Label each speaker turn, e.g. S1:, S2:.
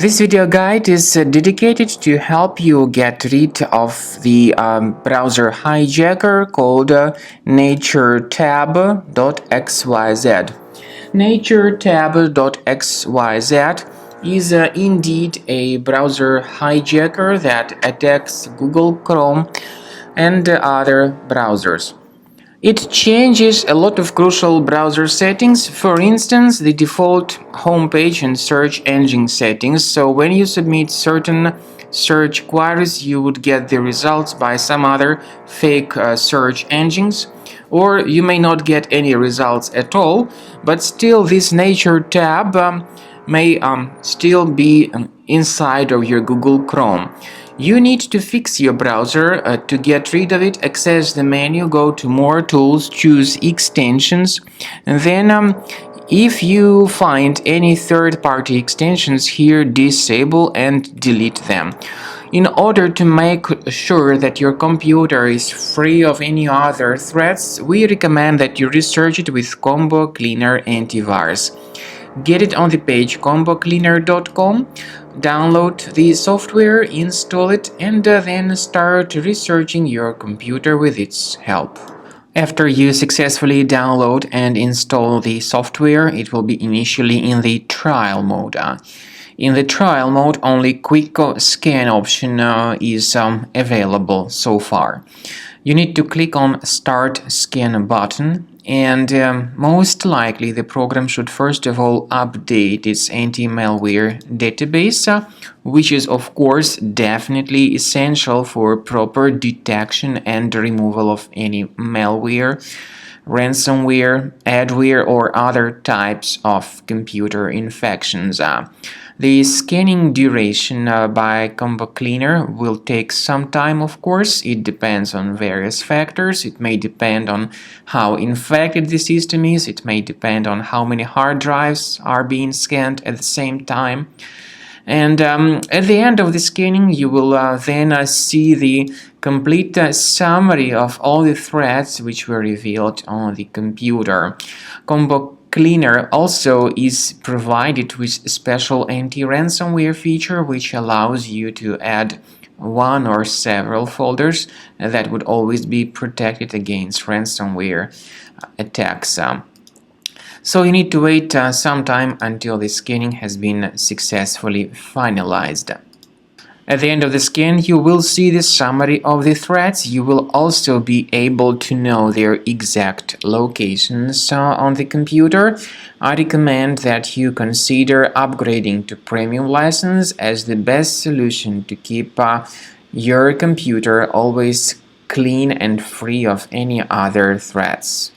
S1: This video guide is dedicated to help you get rid of the browser hijacker called Nature-tab.xyz. Nature-tab.xyz is indeed a browser hijacker that attacks Google Chrome and other browsers. It changes a lot of crucial browser settings, for instance, the default homepage and search engine settings. So when you submit certain search queries, you would get the results by some other fake search engines, or you may not get any results at all, but still this Nature tab may still be inside of your Google Chrome. You need to fix your browser. To get rid of it, access the menu, go to More Tools, choose Extensions, and then if you find any third-party extensions here, disable and delete them. In order to make sure that your computer is free of any other threats, we recommend that you research it with Combo Cleaner Antivirus. Get it on the page combocleaner.com, download the software, install it, and then start researching your computer with its help. After you successfully download and install the software, it will be initially in the trial mode. In the trial mode, only quick scan option is available so far. You need to click on Start Scan button, and most likely the program should first of all update its anti-malware database, which is of course definitely essential for proper detection and removal of any malware, ransomware, adware, or other types of computer infections. The scanning duration by Combo Cleaner will take some time, of course. It depends on various factors. It may depend on how infected the system is. It may depend on how many hard drives are being scanned at the same time. And at the end of the scanning, you will then see the complete summary of all the threats which were revealed on the computer. Combo Cleaner also is provided with a special anti-ransomware feature which allows you to add one or several folders that would always be protected against ransomware attacks. So you need to wait some time until the scanning has been successfully finalized. At the end of the scan, you will see the summary of the threats. You will also be able to know their exact locations on the computer. I recommend that you consider upgrading to premium license as the best solution to keep your computer always clean and free of any other threats.